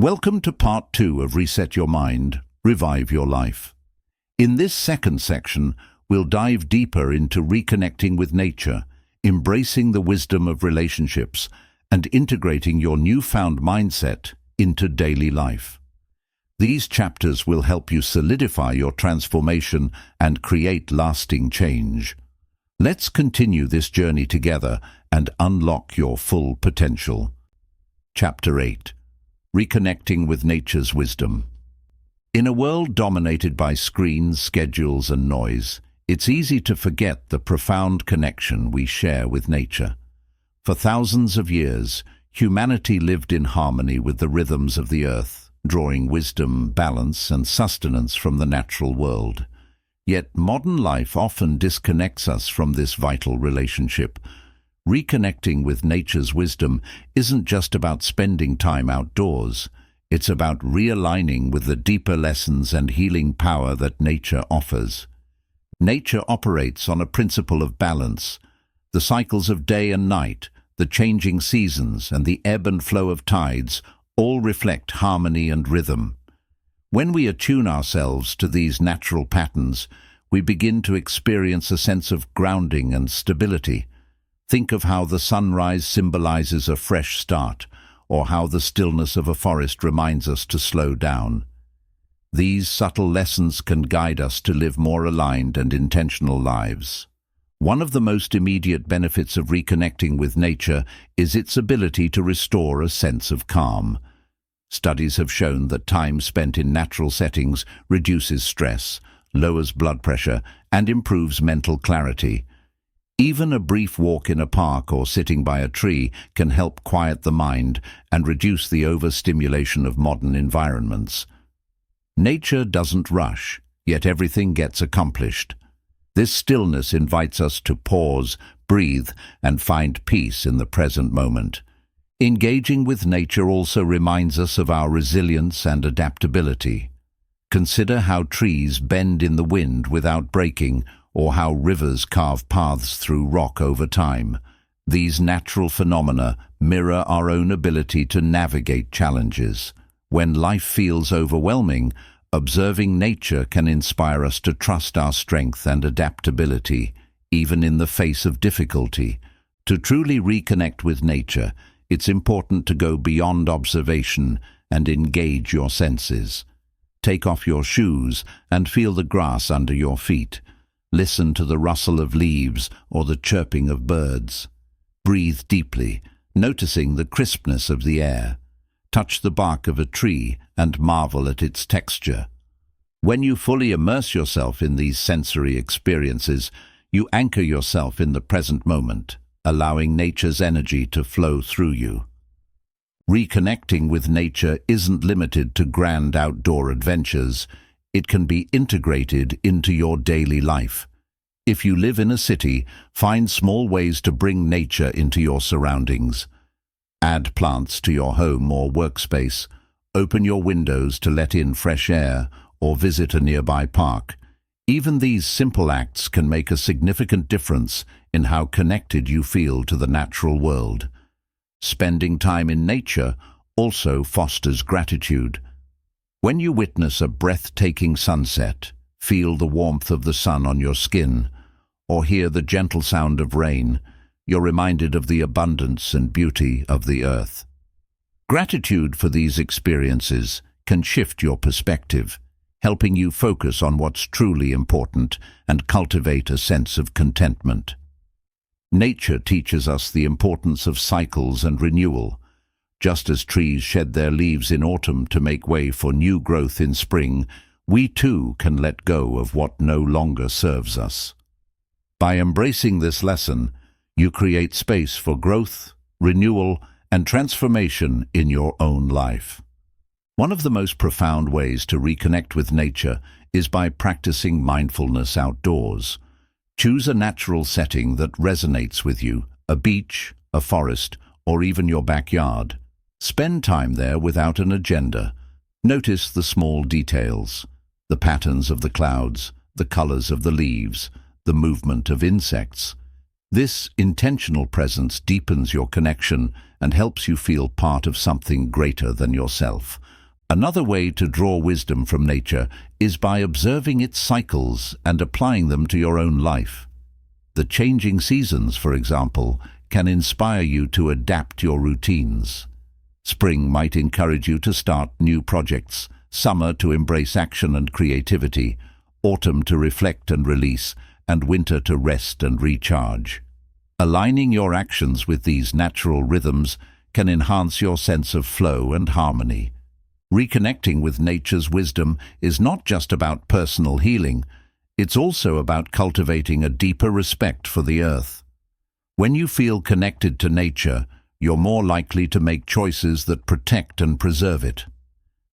Welcome to part 2 of Reset Your Mind, Revive Your Life. In this second section, we'll dive deeper into reconnecting with nature, embracing the wisdom of relationships, and integrating your newfound mindset into daily life. These chapters will help you solidify your transformation and create lasting change. Let's continue this journey together and unlock your full potential. Chapter 8. Reconnecting with nature's wisdom. In a world dominated by screens, schedules, and noise, it's easy to forget the profound connection we share with nature. For thousands of years, humanity lived in harmony with the rhythms of the earth, drawing wisdom, balance, and sustenance from the natural world. Yet modern life often disconnects us from this vital relationship. Reconnecting with nature's wisdom isn't just about spending time outdoors. It's about realigning with the deeper lessons and healing power that nature offers. Nature operates on a principle of balance. The cycles of day and night, the changing seasons, and the ebb and flow of tides all reflect harmony and rhythm. When we attune ourselves to these natural patterns, we begin to experience a sense of grounding and stability. Think of how the sunrise symbolizes a fresh start, or how the stillness of a forest reminds us to slow down. These subtle lessons can guide us to live more aligned and intentional lives. One of the most immediate benefits of reconnecting with nature is its ability to restore a sense of calm. Studies have shown that time spent in natural settings reduces stress, lowers blood pressure, and improves mental clarity. Even a brief walk in a park or sitting by a tree can help quiet the mind and reduce the overstimulation of modern environments. Nature doesn't rush, yet everything gets accomplished. This stillness invites us to pause, breathe, and find peace in the present moment. Engaging with nature also reminds us of our resilience and adaptability. Consider how trees bend in the wind without breaking, or how rivers carve paths through rock over time. These natural phenomena mirror our own ability to navigate challenges. When life feels overwhelming, observing nature can inspire us to trust our strength and adaptability, even in the face of difficulty. To truly reconnect with nature, it's important to go beyond observation and engage your senses. Take off your shoes and feel the grass under your feet. Listen to the rustle of leaves or the chirping of birds. Breathe deeply, noticing the crispness of the air. Touch the bark of a tree and marvel at its texture. When you fully immerse yourself in these sensory experiences, you anchor yourself in the present moment, allowing nature's energy to flow through you. Reconnecting with nature isn't limited to grand outdoor adventures. It can be integrated into your daily life. If you live in a city, find small ways to bring nature into your surroundings. Add plants to your home or workspace. Open your windows to let in fresh air, or visit a nearby park. Even these simple acts can make a significant difference in how connected you feel to the natural world. Spending time in nature also fosters gratitude. When you witness a breathtaking sunset, feel the warmth of the sun on your skin, or hear the gentle sound of rain, you're reminded of the abundance and beauty of the earth. Gratitude for these experiences can shift your perspective, helping you focus on what's truly important and cultivate a sense of contentment. Nature teaches us the importance of cycles and renewal. Just as trees shed their leaves in autumn to make way for new growth in spring, we too can let go of what no longer serves us. By embracing this lesson, you create space for growth, renewal, and transformation in your own life. One of the most profound ways to reconnect with nature is by practicing mindfulness outdoors. Choose a natural setting that resonates with you, a beach, a forest, or even your backyard. Spend time there without an agenda. Notice the small details, the patterns of the clouds, the colors of the leaves, the movement of insects. This intentional presence deepens your connection and helps you feel part of something greater than yourself, Another way to draw wisdom from nature is by observing its cycles and applying them to your own life. The changing seasons, for example, can inspire you to adapt your routines. Spring might encourage you to start new projects, summer to embrace action and creativity, autumn to reflect and release, and winter to rest and recharge. Aligning your actions with these natural rhythms can enhance your sense of flow and harmony. Reconnecting with nature's wisdom is not just about personal healing, it's also about cultivating a deeper respect for the earth. When you feel connected to nature, you're more likely to make choices that protect and preserve it.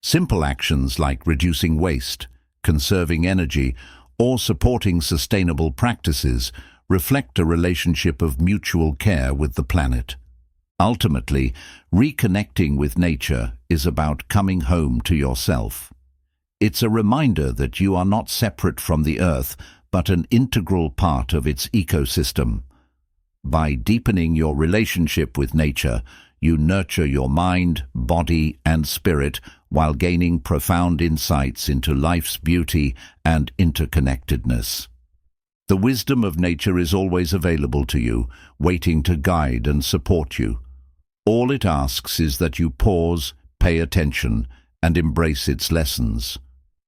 Simple actions like reducing waste, conserving energy, or supporting sustainable practices reflect a relationship of mutual care with the planet. Ultimately, reconnecting with nature is about coming home to yourself. It's a reminder that you are not separate from the earth, but an integral part of its ecosystem. By deepening your relationship with nature, you nurture your mind, body, and spirit while gaining profound insights into life's beauty and interconnectedness. The wisdom of nature is always available to you, waiting to guide and support you. All it asks is that you pause, pay attention, and embrace its lessons.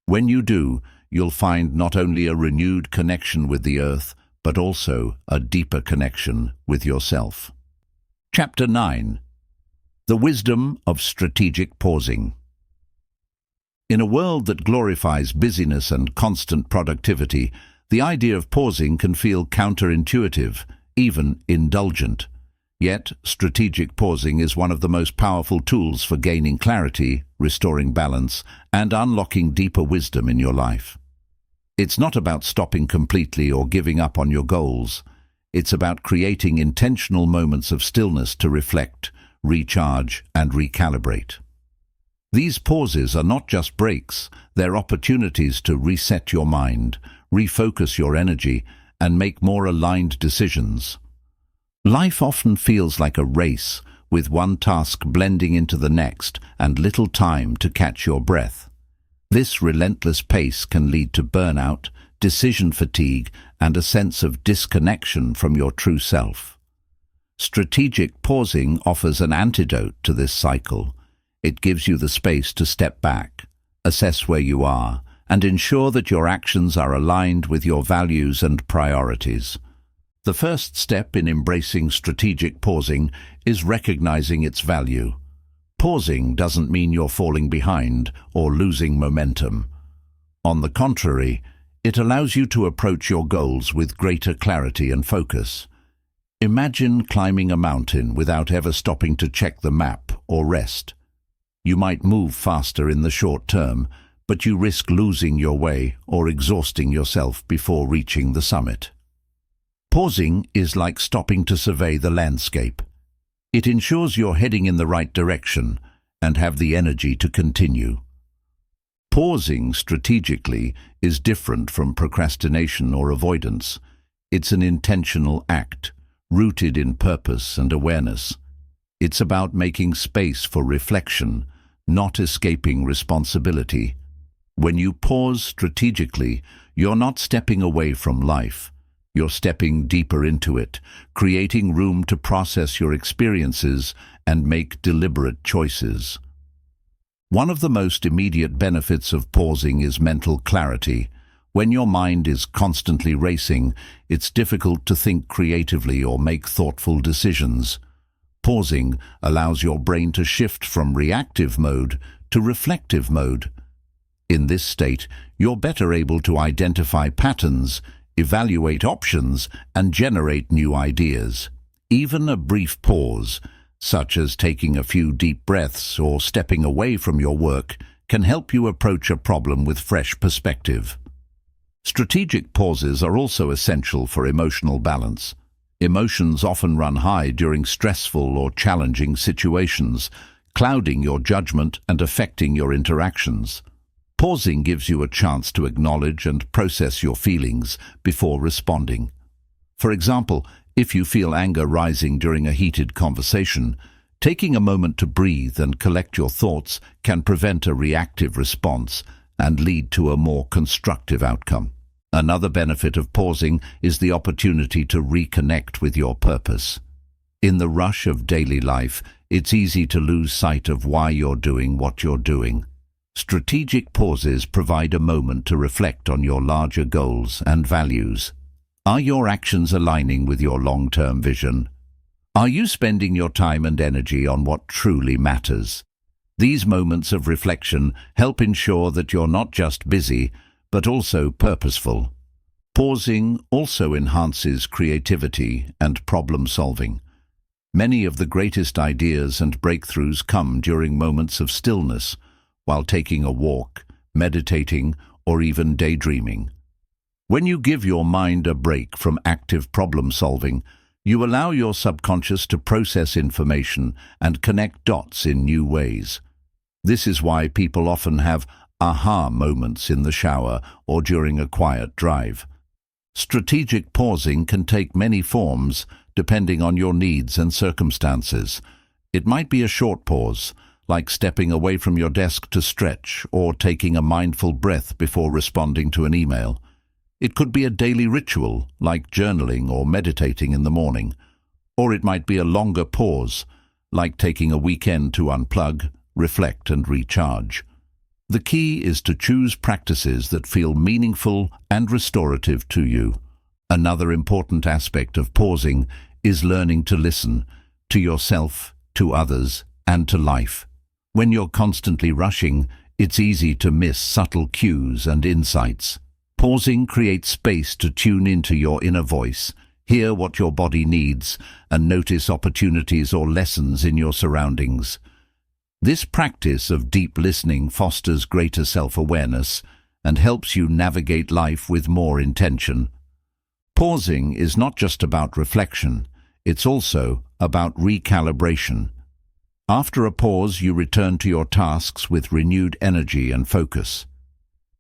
When you do, you'll find not only a renewed connection with the earth, but also a deeper connection with yourself. Chapter 9. The Wisdom of Strategic Pausing. In a world that glorifies busyness and constant productivity, the idea of pausing can feel counterintuitive, even indulgent. Yet, strategic pausing is one of the most powerful tools for gaining clarity, restoring balance, and unlocking deeper wisdom in your life. It's not about stopping completely or giving up on your goals. It's about creating intentional moments of stillness to reflect, recharge, and recalibrate. These pauses are not just breaks, they're opportunities to reset your mind, refocus your energy, and make more aligned decisions. Life often feels like a race, with one task blending into the next and little time to catch your breath. This relentless pace can lead to burnout, decision fatigue, and a sense of disconnection from your true self. Strategic pausing offers an antidote to this cycle. It gives you the space to step back, assess where you are, and ensure that your actions are aligned with your values and priorities. The first step in embracing strategic pausing is recognizing its value. Pausing doesn't mean you're falling behind or losing momentum. On the contrary, it allows you to approach your goals with greater clarity and focus. Imagine climbing a mountain without ever stopping to check the map or rest. You might move faster in the short term, but you risk losing your way or exhausting yourself before reaching the summit. Pausing is like stopping to survey the landscape. It ensures you're heading in the right direction and have the energy to continue. Pausing strategically is different from procrastination or avoidance. It's an intentional act, rooted in purpose and awareness. It's about making space for reflection, not escaping responsibility. When you pause strategically, you're not stepping away from life. You're stepping deeper into it, creating room to process your experiences and make deliberate choices. One of the most immediate benefits of pausing is mental clarity. When your mind is constantly racing, it's difficult to think creatively or make thoughtful decisions. Pausing allows your brain to shift from reactive mode to reflective mode. In this state, you're better able to identify patterns, evaluate options, and generate new ideas. Even a brief pause, such as taking a few deep breaths or stepping away from your work, can help you approach a problem with fresh perspective. Strategic pauses are also essential for emotional balance. Emotions often run high during stressful or challenging situations, clouding your judgment and affecting your interactions. Pausing gives you a chance to acknowledge and process your feelings before responding. For example, if you feel anger rising during a heated conversation, Taking a moment to breathe and collect your thoughts can prevent a reactive response and lead to a more constructive outcome. Another benefit of pausing is the opportunity to reconnect with your purpose. In the rush of daily life, it's easy to lose sight of why you're doing what you're doing. Strategic pauses provide a moment to reflect on your larger goals and values. Are your actions aligning with your long-term vision? Are you spending your time and energy on what truly matters? These moments of reflection help ensure that you're not just busy, but also purposeful. Pausing also enhances creativity and problem-solving. Many of the greatest ideas and breakthroughs come during moments of stillness, while taking a walk, meditating, or even daydreaming. When you give your mind a break from active problem-solving, you allow your subconscious to process information and connect dots in new ways. This is why people often have aha moments in the shower or during a quiet drive. Strategic pausing can take many forms depending on your needs and circumstances. It might be a short pause, like stepping away from your desk to stretch or taking a mindful breath before responding to an email. It could be a daily ritual, like journaling or meditating in the morning. Or it might be a longer pause, like taking a weekend to unplug, reflect and recharge. The key is to choose practices that feel meaningful and restorative to you. Another important aspect of pausing is learning to listen to yourself, to others, and to life. When you're constantly rushing, it's easy to miss subtle cues and insights. Pausing creates space to tune into your inner voice, hear what your body needs, and notice opportunities or lessons in your surroundings. This practice of deep listening fosters greater self-awareness and helps you navigate life with more intention. Pausing is not just about reflection, it's also about recalibration. After a pause, you return to your tasks with renewed energy and focus.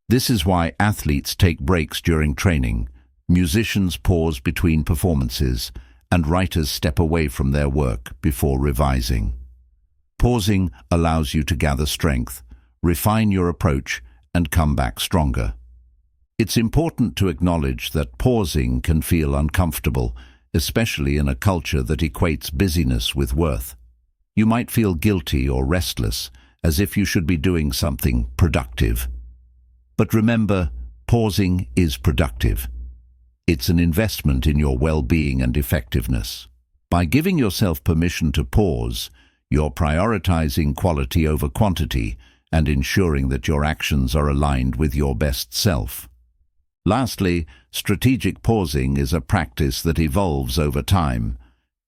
This is why athletes take breaks during training, musicians pause between performances, and writers step away from their work before revising. Pausing allows you to gather strength, refine your approach, and come back stronger. It's important to acknowledge that pausing can feel uncomfortable, especially in a culture that equates busyness with worth. You might feel guilty or restless, as if you should be doing something productive. But remember, pausing is productive. It's an investment in your well-being and effectiveness. By giving yourself permission to pause, you're prioritizing quality over quantity and ensuring that your actions are aligned with your best self. Lastly, strategic pausing is a practice that evolves over time.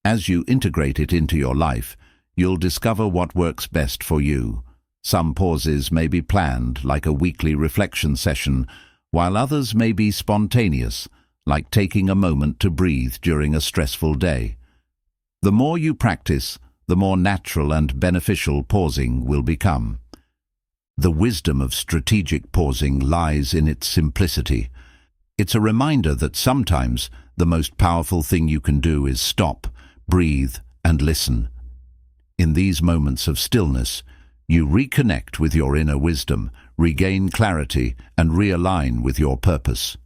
As you integrate it into your life, you'll discover what works best for you. Some pauses may be planned, like a weekly reflection session, while others may be spontaneous, like taking a moment to breathe during a stressful day. The more you practice, the more natural and beneficial pausing will become. The wisdom of strategic pausing lies in its simplicity. It's a reminder that sometimes the most powerful thing you can do is stop, breathe, and listen. In these moments of stillness, you reconnect with your inner wisdom, regain clarity, and realign with your purpose.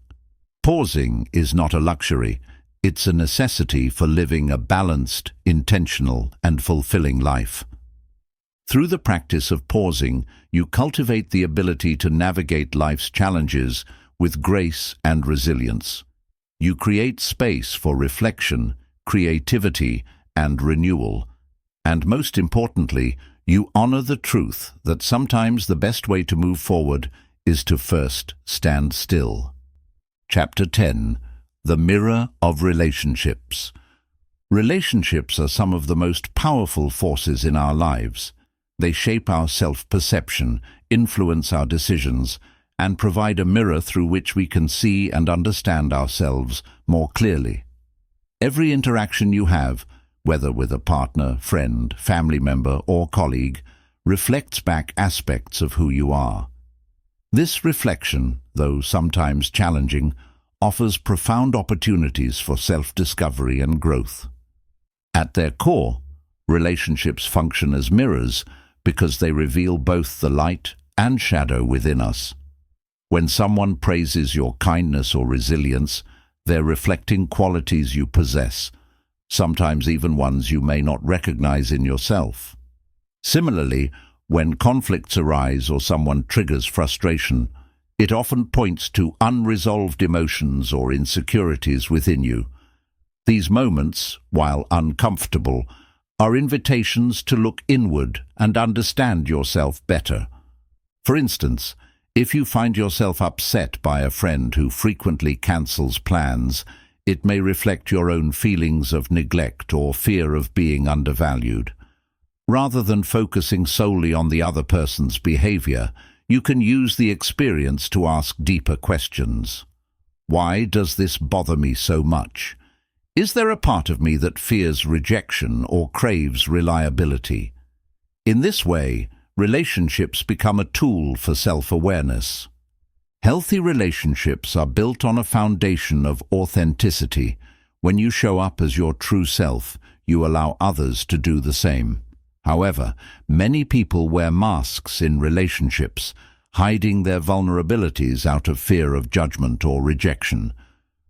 Pausing is not a luxury, it's a necessity for living a balanced, intentional, and fulfilling life. Through the practice of pausing, you cultivate the ability to navigate life's challenges with grace and resilience. You create space for reflection, creativity, and renewal. And most importantly, you honor the truth that sometimes the best way to move forward is to first stand still. Chapter 10. The Mirror of Relationships. Relationships are some of the most powerful forces in our lives. They shape our self-perception, influence our decisions, and provide a mirror through which we can see and understand ourselves more clearly. Every interaction you have, whether with a partner, friend, family member, or colleague, reflects back aspects of who you are. This reflection, though sometimes challenging, offers profound opportunities for self-discovery and growth. At their core, Relationships function as mirrors because they reveal both the light and shadow within us. When someone praises your kindness or resilience, they're reflecting qualities you possess, sometimes even ones you may not recognize in yourself. Similarly, when conflicts arise or someone triggers frustration, it often points to unresolved emotions or insecurities within you. These moments, while uncomfortable, are invitations to look inward and understand yourself better. For instance, if you find yourself upset by a friend who frequently cancels plans, it may reflect your own feelings of neglect or fear of being undervalued. Rather than focusing solely on the other person's behavior, you can use the experience to ask deeper questions. Why does this bother me so much? Is there a part of me that fears rejection or craves reliability? In this way, relationships become a tool for self-awareness. Healthy relationships are built on a foundation of authenticity. When you show up as your true self, you allow others to do the same. However, many people wear masks in relationships, hiding their vulnerabilities out of fear of judgment or rejection.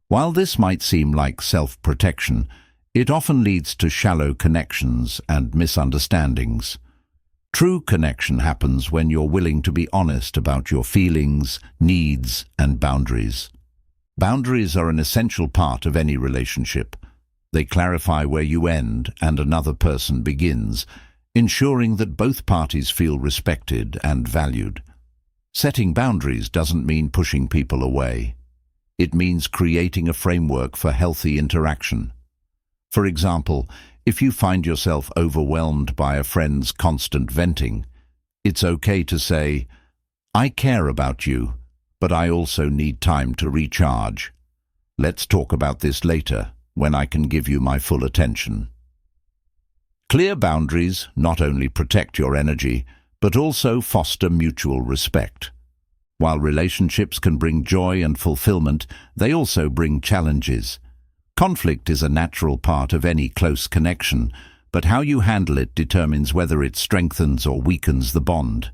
While this might seem like self-protection, it often leads to shallow connections and misunderstandings. True connection happens when you're willing to be honest about your feelings, needs, and boundaries. Boundaries are an essential part of any relationship. They clarify where you end and another person begins, ensuring that both parties feel respected and valued. Setting boundaries doesn't mean pushing people away. It means creating a framework for healthy interaction. For example, if you find yourself overwhelmed by a friend's constant venting, it's okay to say, "I care about you, but I also need time to recharge. Let's talk about this later, when I can give you my full attention." Clear boundaries not only protect your energy, but also foster mutual respect. While relationships can bring joy and fulfillment, they also bring challenges. Conflict is a natural part of any close connection, but how you handle it determines whether it strengthens or weakens the bond.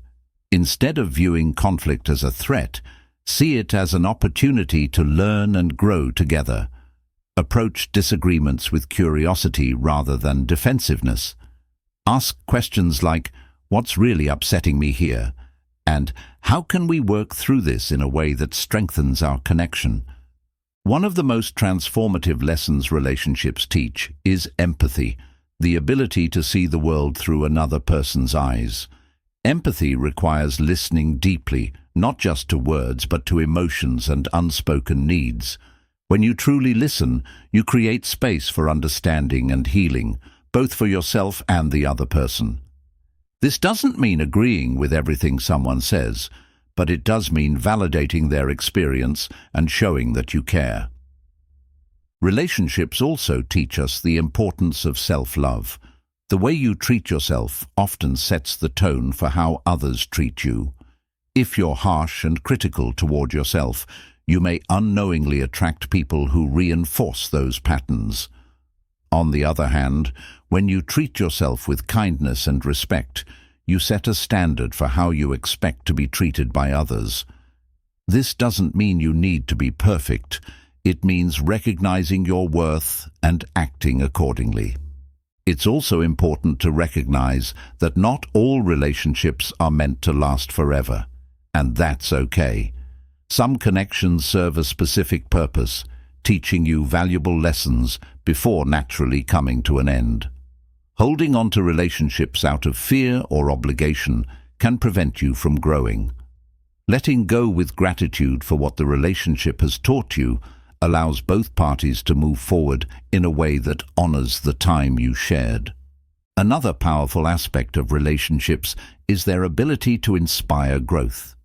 Instead of viewing conflict as a threat, see it as an opportunity to learn and grow together. Approach disagreements with curiosity rather than defensiveness. Ask questions like, "What's really upsetting me here?" and "How can we work through this in a way that strengthens our connection?" One of the most transformative lessons relationships teach is empathy, the ability to see the world through another person's eyes. Empathy requires listening deeply, not just to words, but to emotions and unspoken needs. When you truly listen, you create space for understanding and healing, both for yourself and the other person. This doesn't mean agreeing with everything someone says, but it does mean validating their experience and showing that you care. Relationships also teach us the importance of self-love. The way you treat yourself often sets the tone for how others treat you. If you're harsh and critical toward yourself, you may unknowingly attract people who reinforce those patterns. On the other hand, when you treat yourself with kindness and respect, you set a standard for how you expect to be treated by others. This doesn't mean you need to be perfect. It means recognizing your worth and acting accordingly. It's also important to recognize that not all relationships are meant to last forever, and that's okay. Some connections serve a specific purpose, teaching you valuable lessons before naturally coming to an end. Holding on to relationships out of fear or obligation can prevent you from growing. Letting go with gratitude for what the relationship has taught you allows both parties to move forward in a way that honors the time you shared. Another powerful aspect of relationships is their ability to inspire growth.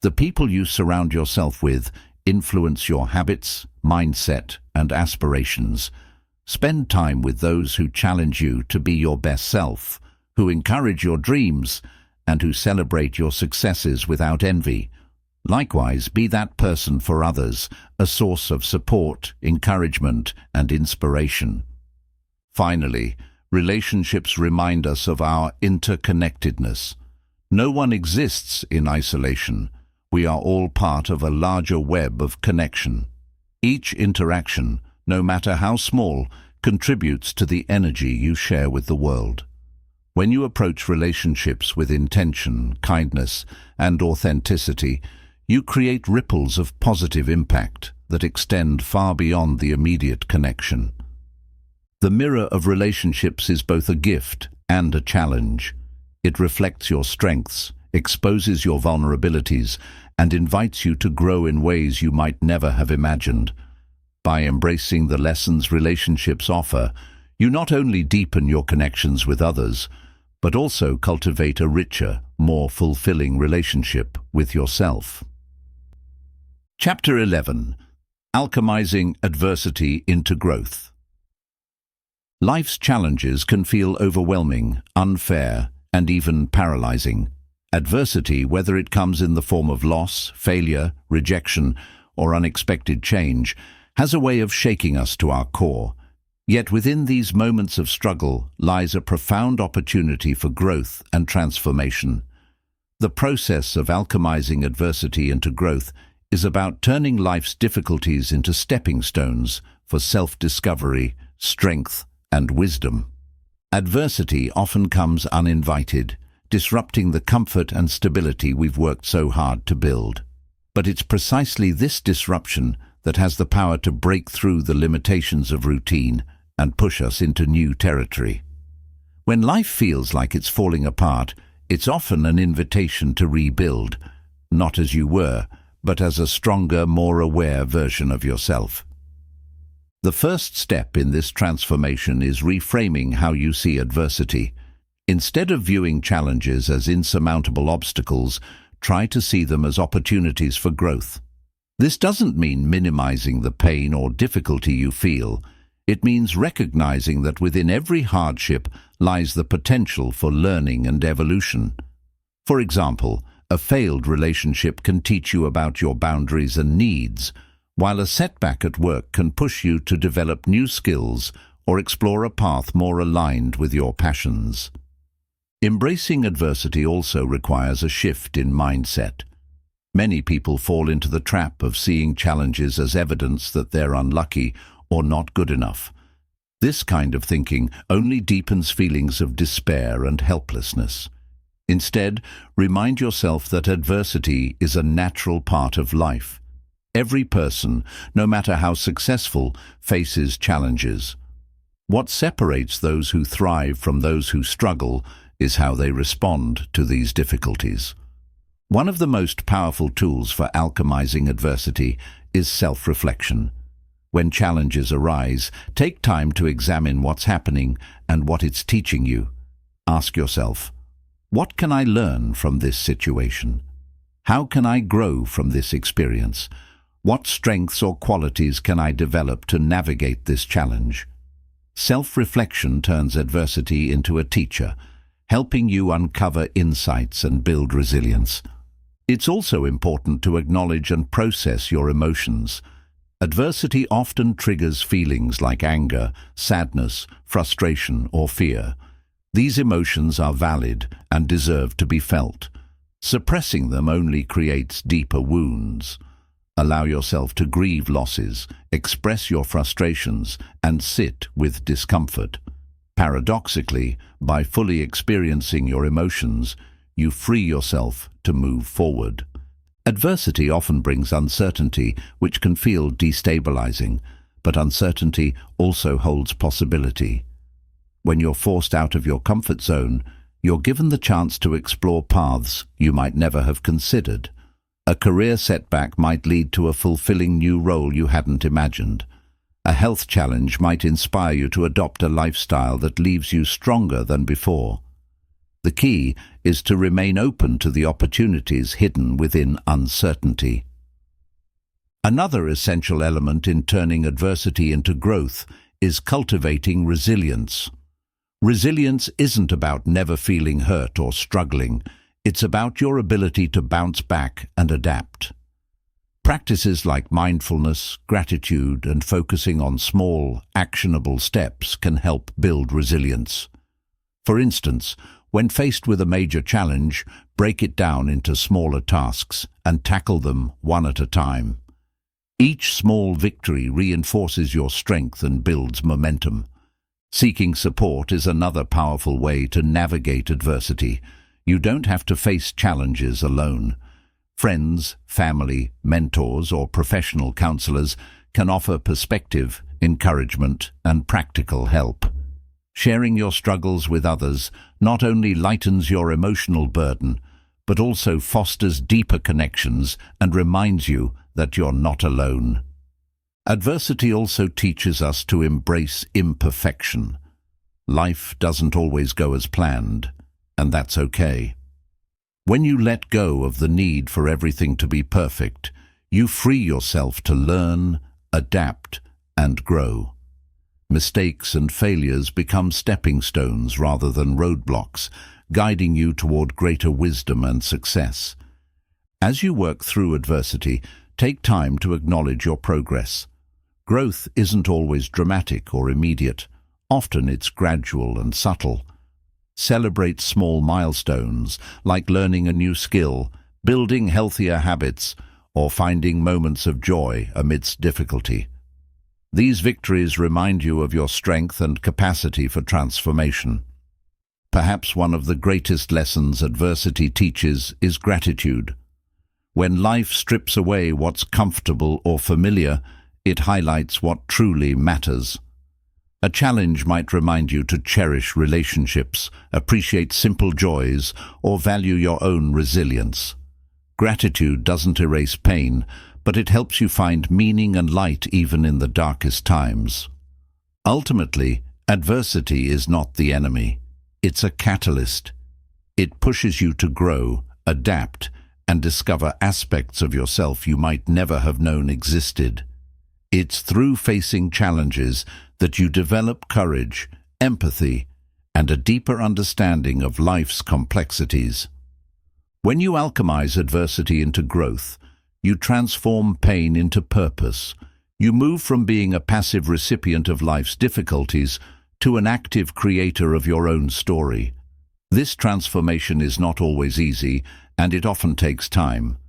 The people you surround yourself with influence your habits, mindset, and aspirations. Spend time with those who challenge you to be your best self, who encourage your dreams, and who celebrate your successes without envy. Likewise, be that person for others, a source of support, encouragement, and inspiration. Finally, relationships remind us of our interconnectedness. No one exists in isolation. We are all part of a larger web of connection. Each interaction, no matter how small, contributes to the energy you share with the world. When you approach relationships with intention, kindness, and authenticity, you create ripples of positive impact that extend far beyond the immediate connection. The mirror of relationships is both a gift and a challenge. It reflects your strengths, exposes your vulnerabilities, and invites you to grow in ways you might never have imagined. By embracing the lessons relationships offer, you not only deepen your connections with others, but also cultivate a richer, more fulfilling relationship with yourself. Chapter 11. Alchemizing Adversity into Growth. Life's challenges can feel overwhelming, unfair, and even paralyzing. Adversity, whether it comes in the form of loss, failure, rejection, or unexpected change, has a way of shaking us to our core. Yet within these moments of struggle lies a profound opportunity for growth and transformation. The process of alchemizing adversity into growth is about turning life's difficulties into stepping stones for self-discovery, strength, and wisdom. Adversity often comes uninvited, disrupting the comfort and stability we've worked so hard to build. But it's precisely this disruption that has the power to break through the limitations of routine and push us into new territory. When life feels like it's falling apart, it's often an invitation to rebuild, not as you were, but as a stronger, more aware version of yourself. The first step in this transformation is reframing how you see adversity. Instead of viewing challenges as insurmountable obstacles, try to see them as opportunities for growth. This doesn't mean minimizing the pain or difficulty you feel. It means recognizing that within every hardship lies the potential for learning and evolution. For example, a failed relationship can teach you about your boundaries and needs, while a setback at work can push you to develop new skills or explore a path more aligned with your passions. Embracing adversity also requires a shift in mindset. Many people fall into the trap of seeing challenges as evidence that they're unlucky or not good enough. This kind of thinking only deepens feelings of despair and helplessness. Instead, remind yourself that adversity is a natural part of life. Every person, no matter how successful, faces challenges. What separates those who thrive from those who struggle is how they respond to these difficulties. One of the most powerful tools for alchemizing adversity is self-reflection. When challenges arise, take time to examine what's happening and what it's teaching you. Ask yourself, what can I learn from this situation? How can I grow from this experience? What strengths or qualities can I develop to navigate this challenge? Self-reflection turns adversity into a teacher, helping you uncover insights and build resilience. It's also important to acknowledge and process your emotions. Adversity often triggers feelings like anger, sadness, frustration, or fear. These emotions are valid and deserve to be felt. Suppressing them only creates deeper wounds. Allow yourself to grieve losses, express your frustrations, and sit with discomfort. Paradoxically, by fully experiencing your emotions, you free yourself to move forward. Adversity often brings uncertainty, which can feel destabilizing, but uncertainty also holds possibility. When you're forced out of your comfort zone, you're given the chance to explore paths you might never have considered. A career setback might lead to a fulfilling new role you hadn't imagined. A health challenge might inspire you to adopt a lifestyle that leaves you stronger than before. The key is to remain open to the opportunities hidden within uncertainty. Another essential element in turning adversity into growth is cultivating resilience. Resilience isn't about never feeling hurt or struggling. It's about your ability to bounce back and adapt. Practices like mindfulness, gratitude, and focusing on small, actionable steps can help build resilience. For instance, when faced with a major challenge, break it down into smaller tasks and tackle them one at a time. Each small victory reinforces your strength and builds momentum. Seeking support is another powerful way to navigate adversity. You don't have to face challenges alone. Friends, family, mentors, or professional counselors can offer perspective, encouragement, and practical help. Sharing your struggles with others not only lightens your emotional burden, but also fosters deeper connections and reminds you that you're not alone. Adversity also teaches us to embrace imperfection. Life doesn't always go as planned, and that's okay. When you let go of the need for everything to be perfect, you free yourself to learn, adapt, and grow. Mistakes and failures become stepping stones rather than roadblocks, guiding you toward greater wisdom and success. As you work through adversity, take time to acknowledge your progress. Growth isn't always dramatic or immediate. Often it's gradual and subtle. Celebrate small milestones, like learning a new skill, building healthier habits, or finding moments of joy amidst difficulty. These victories remind you of your strength and capacity for transformation. Perhaps one of the greatest lessons adversity teaches is gratitude. When life strips away what's comfortable or familiar, it highlights what truly matters. A challenge might remind you to cherish relationships, appreciate simple joys, or value your own resilience. Gratitude doesn't erase pain, but it helps you find meaning and light even in the darkest times. Ultimately, adversity is not the enemy. It's a catalyst. It pushes you to grow, adapt, and discover aspects of yourself you might never have known existed. It's through facing challenges that you develop courage, empathy, and a deeper understanding of life's complexities. When you alchemize adversity into growth, you transform pain into purpose. You move from being a passive recipient of life's difficulties to an active creator of your own story. This transformation is not always easy, and it often takes time.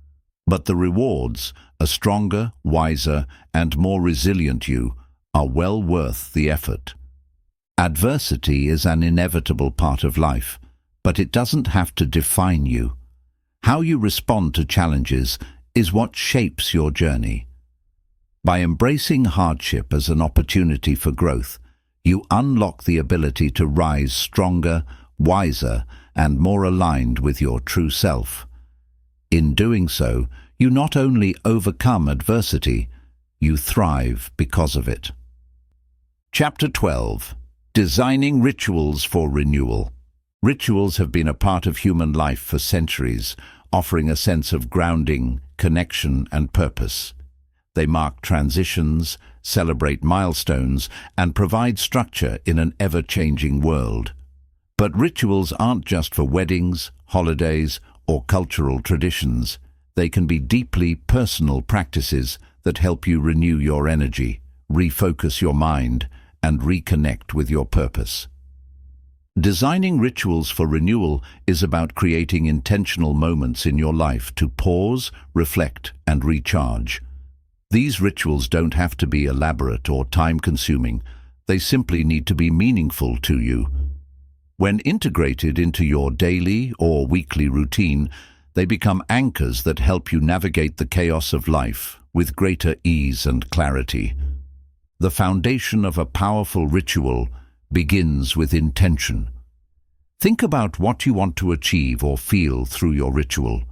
But the rewards, a stronger, wiser, and more resilient you, are well worth the effort. Adversity is an inevitable part of life, but it doesn't have to define you. How you respond to challenges is what shapes your journey. By embracing hardship as an opportunity for growth, you unlock the ability to rise stronger, wiser, and more aligned with your true self. In doing so, you not only overcome adversity, you thrive because of it. Chapter 12. Designing Rituals for Renewal. Rituals have been a part of human life for centuries, offering a sense of grounding, connection, and purpose. They mark transitions, celebrate milestones, and provide structure in an ever-changing world. But rituals aren't just for weddings, holidays, or cultural traditions. They can be deeply personal practices that help you renew your energy, refocus your mind, and reconnect with your purpose. Designing rituals for renewal is about creating intentional moments in your life to pause, reflect, and recharge. These rituals don't have to be elaborate or time-consuming. They simply need to be meaningful to you. When integrated into your daily or weekly routine, they become anchors that help you navigate the chaos of life with greater ease and clarity. The foundation of a powerful ritual begins with intention. Think about what you want to achieve or feel through your ritual.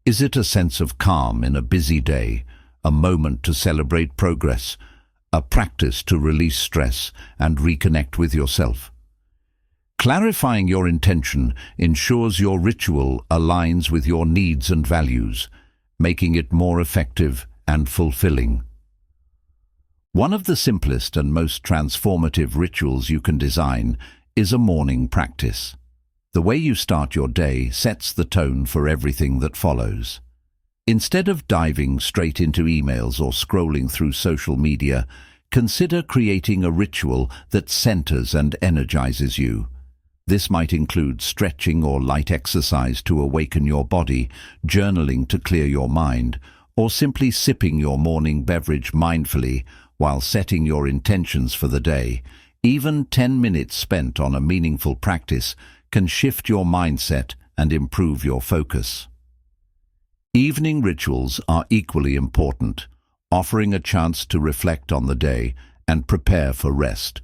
Is it a sense of calm in a busy day, a moment to celebrate progress, a practice to release stress and reconnect with yourself? Clarifying your intention ensures your ritual aligns with your needs and values, making it more effective and fulfilling. One of the simplest and most transformative rituals you can design is a morning practice. The way you start your day sets the tone for everything that follows. Instead of diving straight into emails or scrolling through social media, consider creating a ritual that centers and energizes you. This might include stretching or light exercise to awaken your body, journaling to clear your mind, or simply sipping your morning beverage mindfully while setting your intentions for the day. Even 10 minutes spent on a meaningful practice can shift your mindset and improve your focus. Evening rituals are equally important, offering a chance to reflect on the day and prepare for rest.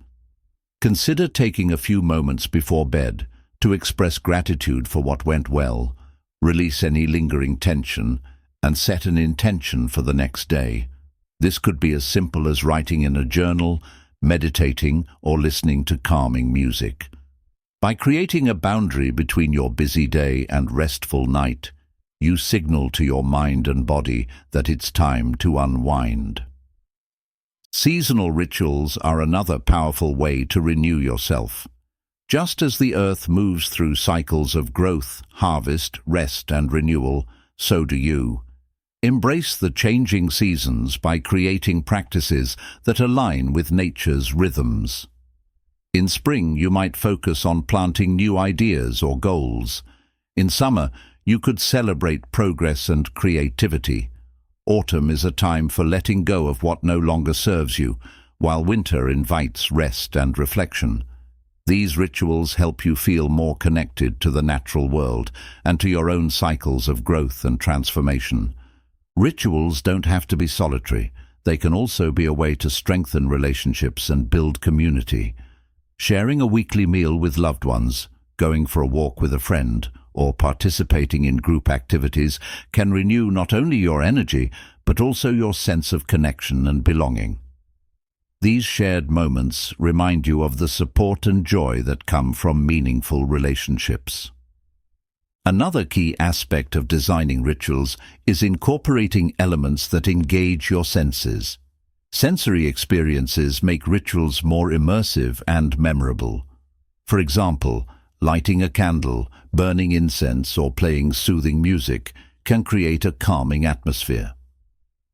Consider taking a few moments before bed to express gratitude for what went well, release any lingering tension, and set an intention for the next day. This could be as simple as writing in a journal, meditating, or listening to calming music. By creating a boundary between your busy day and restful night, you signal to your mind and body that it's time to unwind. Seasonal rituals are another powerful way to renew yourself. Just as the earth moves through cycles of growth, harvest, rest, and renewal, so do you. Embrace the changing seasons by creating practices that align with nature's rhythms. In spring, you might focus on planting new ideas or goals. In summer, you could celebrate progress and creativity. Autumn is a time for letting go of what no longer serves you, while winter invites rest and reflection. These rituals help you feel more connected to the natural world and to your own cycles of growth and transformation. Rituals don't have to be solitary. They can also be a way to strengthen relationships and build community. Sharing a weekly meal with loved ones, going for a walk with a friend, or participating in group activities can renew not only your energy, but also your sense of connection and belonging. These shared moments remind you of the support and joy that come from meaningful relationships. Another key aspect of designing rituals is incorporating elements that engage your senses. Sensory experiences make rituals more immersive and memorable. For example, lighting a candle, burning incense, or playing soothing music can create a calming atmosphere.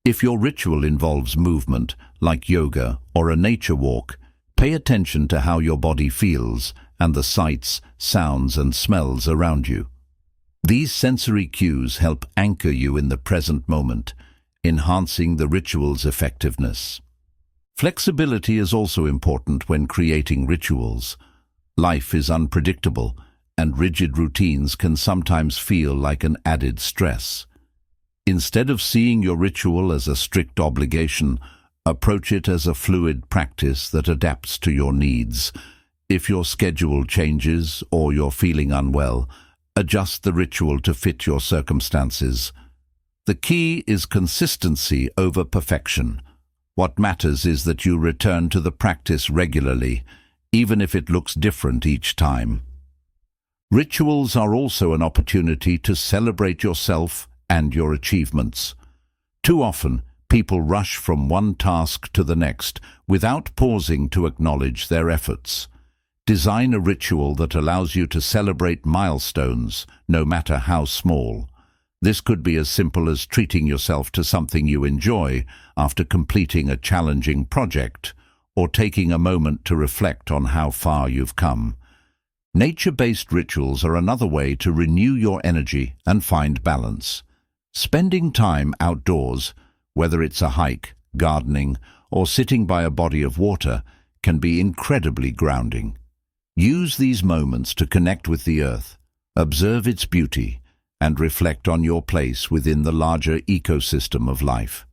If your ritual involves movement, like yoga or a nature walk, pay attention to how your body feels and the sights, sounds, and smells around you. These sensory cues help anchor you in the present moment, enhancing the ritual's effectiveness. Flexibility is also important when creating rituals. Life is unpredictable, and rigid routines can sometimes feel like an added stress. Instead of seeing your ritual as a strict obligation, approach it as a fluid practice that adapts to your needs. If your schedule changes or you're feeling unwell, adjust the ritual to fit your circumstances. The key is consistency over perfection. What matters is that you return to the practice regularly, even if it looks different each time. Rituals are also an opportunity to celebrate yourself and your achievements. Too often, people rush from one task to the next without pausing to acknowledge their efforts. Design a ritual that allows you to celebrate milestones, no matter how small. This could be as simple as treating yourself to something you enjoy after completing a challenging project, or taking a moment to reflect on how far you've come. Nature-based rituals are another way to renew your energy and find balance. Spending time outdoors, whether it's a hike, gardening, or sitting by a body of water, can be incredibly grounding. Use these moments to connect with the earth, observe its beauty, and reflect on your place within the larger ecosystem of life.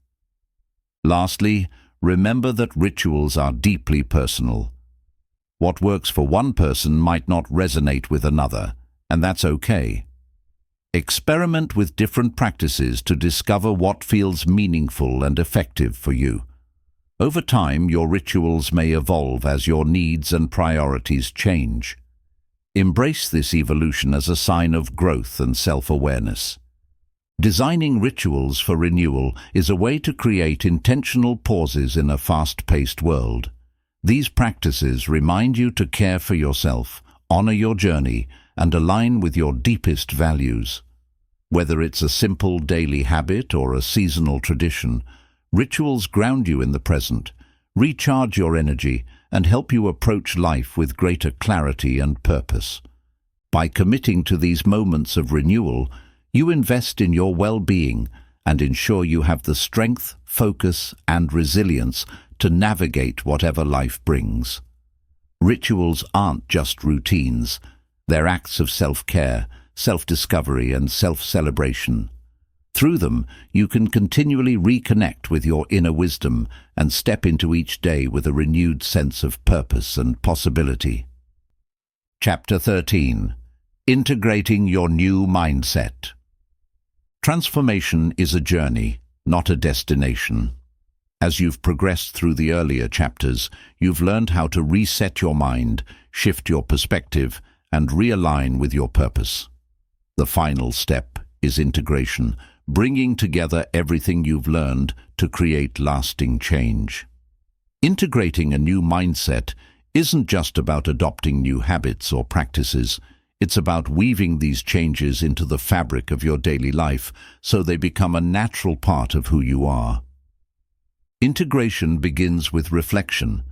Lastly, remember that rituals are deeply personal. What works for one person might not resonate with another, and that's okay. Experiment with different practices to discover what feels meaningful and effective for you. Over time, your rituals may evolve as your needs and priorities change. Embrace this evolution as a sign of growth and self-awareness. Designing rituals for renewal is a way to create intentional pauses in a fast-paced world. These practices remind you to care for yourself, honor your journey, and align with your deepest values. Whether it's a simple daily habit or a seasonal tradition, rituals ground you in the present, recharge your energy, and help you approach life with greater clarity and purpose. By committing to these moments of renewal, you invest in your well-being and ensure you have the strength, focus, and resilience to navigate whatever life brings. Rituals aren't just routines. They're acts of self-care, self-discovery, and self-celebration. Through them, you can continually reconnect with your inner wisdom and step into each day with a renewed sense of purpose and possibility. Chapter 13. Integrating your new mindset. Transformation is a journey, not a destination. As you've progressed through the earlier chapters, you've learned how to reset your mind, shift your perspective, and realign with your purpose. The final step is integration, bringing together everything you've learned to create lasting change. Integrating a new mindset isn't just about adopting new habits or practices. It's about weaving these changes into the fabric of your daily life so they become a natural part of who you are. Integration begins with reflection.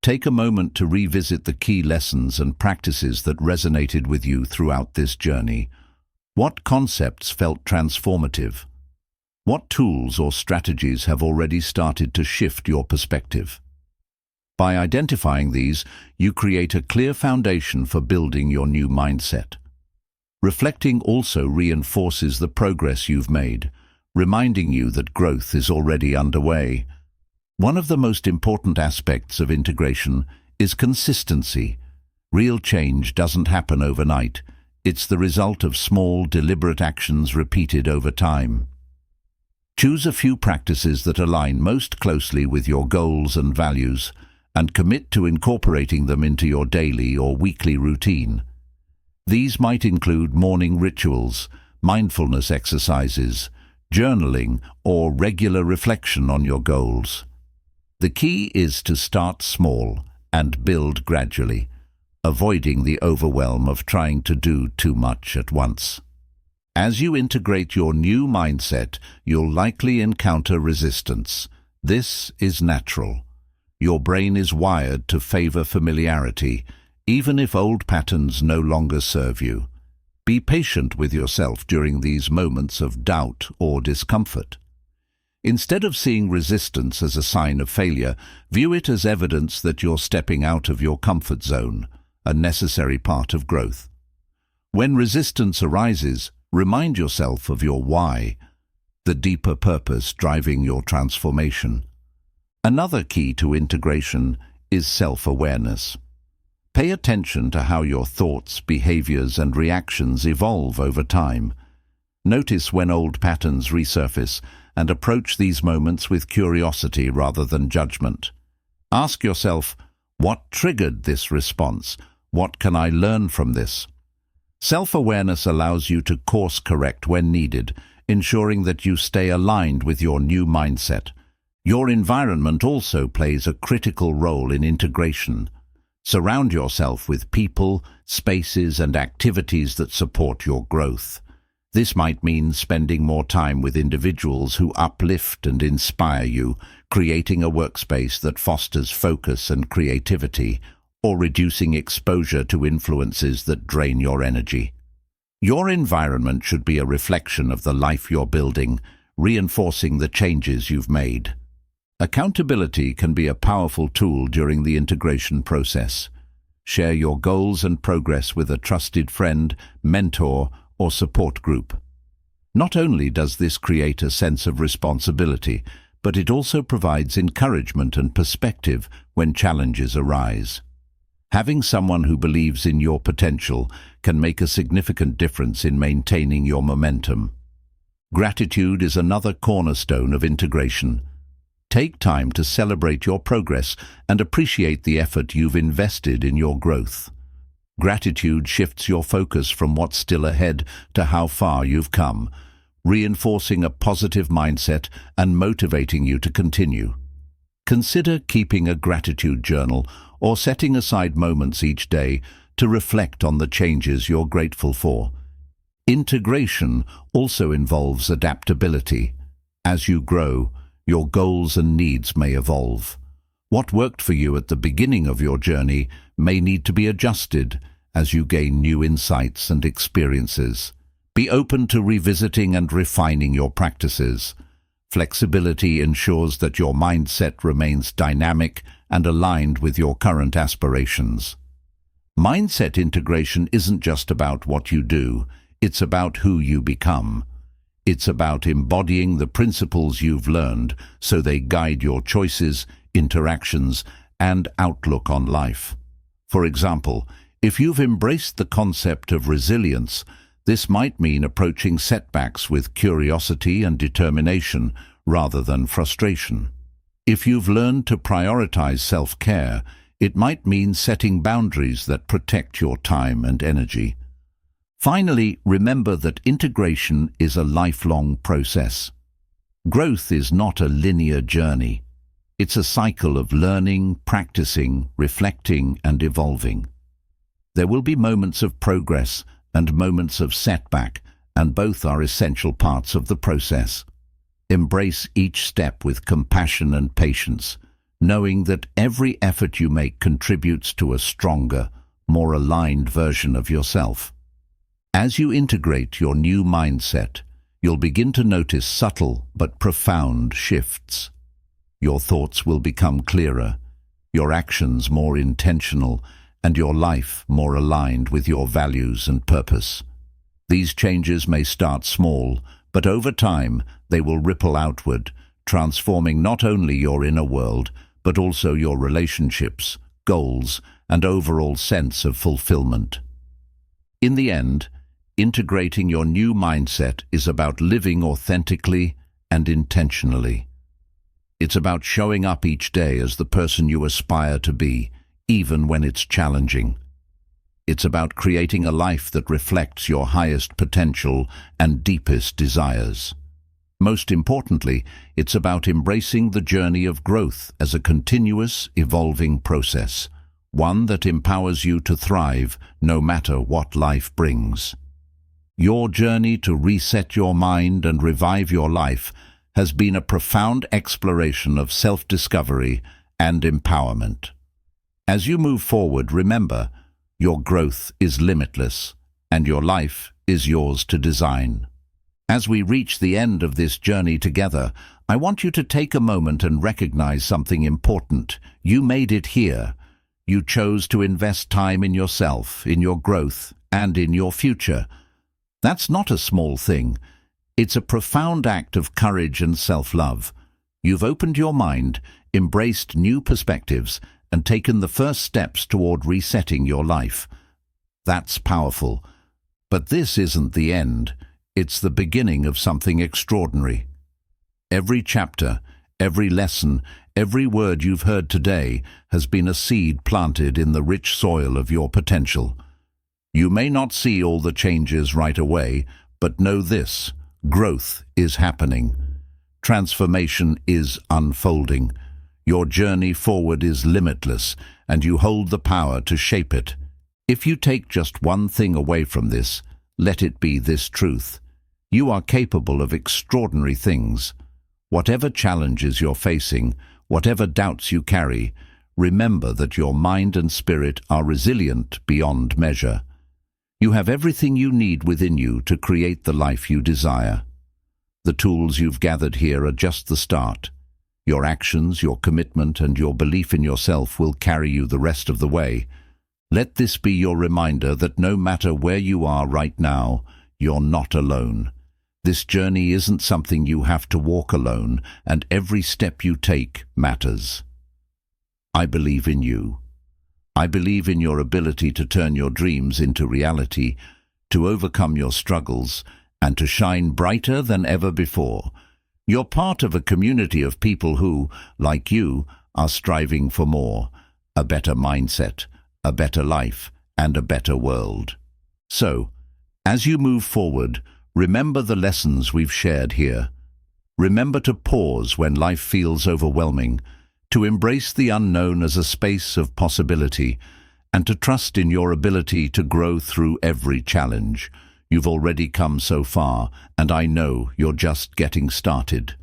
Take a moment to revisit the key lessons and practices that resonated with you throughout this journey. What concepts felt transformative? What tools or strategies have already started to shift your perspective? By identifying these, you create a clear foundation for building your new mindset. Reflecting also reinforces the progress you've made, reminding you that growth is already underway. One of the most important aspects of integration is consistency. Real change doesn't happen overnight. It's the result of small, deliberate actions repeated over time. Choose a few practices that align most closely with your goals and values, and commit to incorporating them into your daily or weekly routine. These might include morning rituals, mindfulness exercises, journaling, or regular reflection on your goals. The key is to start small and build gradually, avoiding the overwhelm of trying to do too much at once. As you integrate your new mindset, you'll likely encounter resistance. This is natural. Your brain is wired to favor familiarity, even if old patterns no longer serve you. Be patient with yourself during these moments of doubt or discomfort. Instead of seeing resistance as a sign of failure, view it as evidence that you're stepping out of your comfort zone, a necessary part of growth. When resistance arises, remind yourself of your why, the deeper purpose driving your transformation. Another key to integration is self-awareness. Pay attention to how your thoughts, behaviors, and reactions evolve over time. Notice when old patterns resurface and approach these moments with curiosity rather than judgment. Ask yourself, what triggered this response? What can I learn from this? Self-awareness allows you to course-correct when needed, ensuring that you stay aligned with your new mindset. Your environment also plays a critical role in integration. Surround yourself with people, spaces, and activities that support your growth. This might mean spending more time with individuals who uplift and inspire you, creating a workspace that fosters focus and creativity, or reducing exposure to influences that drain your energy. Your environment should be a reflection of the life you're building, reinforcing the changes you've made. Accountability can be a powerful tool during the integration process. Share your goals and progress with a trusted friend, mentor, or support group. Not only does this create a sense of responsibility, but it also provides encouragement and perspective when challenges arise. Having someone who believes in your potential can make a significant difference in maintaining your momentum. Gratitude is another cornerstone of integration. Take time to celebrate your progress and appreciate the effort you've invested in your growth. Gratitude shifts your focus from what's still ahead to how far you've come, reinforcing a positive mindset and motivating you to continue. Consider keeping a gratitude journal or setting aside moments each day to reflect on the changes you're grateful for. Integration also involves adaptability. As you grow, your goals and needs may evolve. What worked for you at the beginning of your journey may need to be adjusted as you gain new insights and experiences. Be open to revisiting and refining your practices. Flexibility ensures that your mindset remains dynamic and aligned with your current aspirations. Mindset integration isn't just about what you do, it's about who you become. It's about embodying the principles you've learned so they guide your choices, interactions, and outlook on life. For example, if you've embraced the concept of resilience, this might mean approaching setbacks with curiosity and determination rather than frustration. If you've learned to prioritize self-care, it might mean setting boundaries that protect your time and energy. Finally, remember that integration is a lifelong process. Growth is not a linear journey. It's a cycle of learning, practicing, reflecting, and evolving. There will be moments of progress and moments of setback, and both are essential parts of the process. Embrace each step with compassion and patience, knowing that every effort you make contributes to a stronger, more aligned version of yourself. As you integrate your new mindset, you'll begin to notice subtle but profound shifts. Your thoughts will become clearer, your actions more intentional, and your life more aligned with your values and purpose. These changes may start small, but over time they will ripple outward, transforming not only your inner world, but also your relationships, goals, and overall sense of fulfillment. In the end, integrating your new mindset is about living authentically and intentionally. It's about showing up each day as the person you aspire to be, even when it's challenging. It's about creating a life that reflects your highest potential and deepest desires. Most importantly, it's about embracing the journey of growth as a continuous, evolving process, one that empowers you to thrive no matter what life brings. Your journey to reset your mind and revive your life has been a profound exploration of self-discovery and empowerment. As you move forward, remember, your growth is limitless, and your life is yours to design. As we reach the end of this journey together, I want you to take a moment and recognize something important. You made it here. You chose to invest time in yourself, in your growth, and in your future. That's not a small thing. It's a profound act of courage and self-love. You've opened your mind, embraced new perspectives, and taken the first steps toward resetting your life. That's powerful. But this isn't the end. It's the beginning of something extraordinary. Every chapter, every lesson, every word you've heard today has been a seed planted in the rich soil of your potential. You may not see all the changes right away, but know this: growth is happening. Transformation is unfolding. Your journey forward is limitless, and you hold the power to shape it. If you take just one thing away from this, let it be this truth: you are capable of extraordinary things. Whatever challenges you're facing, whatever doubts you carry, remember that your mind and spirit are resilient beyond measure. You have everything you need within you to create the life you desire. The tools you've gathered here are just the start. Your actions, your commitment, and your belief in yourself will carry you the rest of the way. Let this be your reminder that no matter where you are right now, you're not alone. This journey isn't something you have to walk alone, and every step you take matters. I believe in you. I believe in your ability to turn your dreams into reality, to overcome your struggles, and to shine brighter than ever before. You're part of a community of people who, like you, are striving for more: a better mindset, a better life, and a better world. So, as you move forward, remember the lessons we've shared here. Remember to pause when life feels overwhelming, to embrace the unknown as a space of possibility, and to trust in your ability to grow through every challenge. You've already come so far, and I know you're just getting started.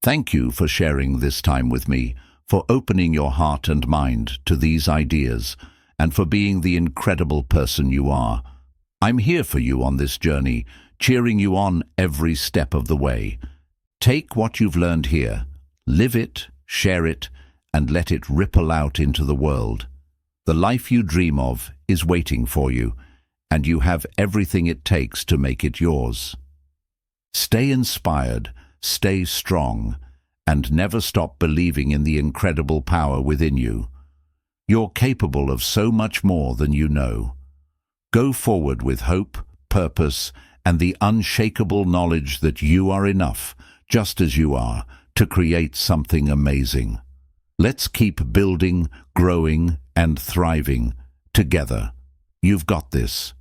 Thank you for sharing this time with me, for opening your heart and mind to these ideas, and for being the incredible person you are. I'm here for you on this journey, cheering you on every step of the way. Take what you've learned here, live it, share it, and let it ripple out into the world. The life you dream of is waiting for you, and you have everything it takes to make it yours. Stay inspired, stay strong, and never stop believing in the incredible power within you. You're capable of so much more than you know. Go forward with hope, purpose, and the unshakable knowledge that you are enough, just as you are, to create something amazing. Let's keep building, growing, and thriving together. You've got this.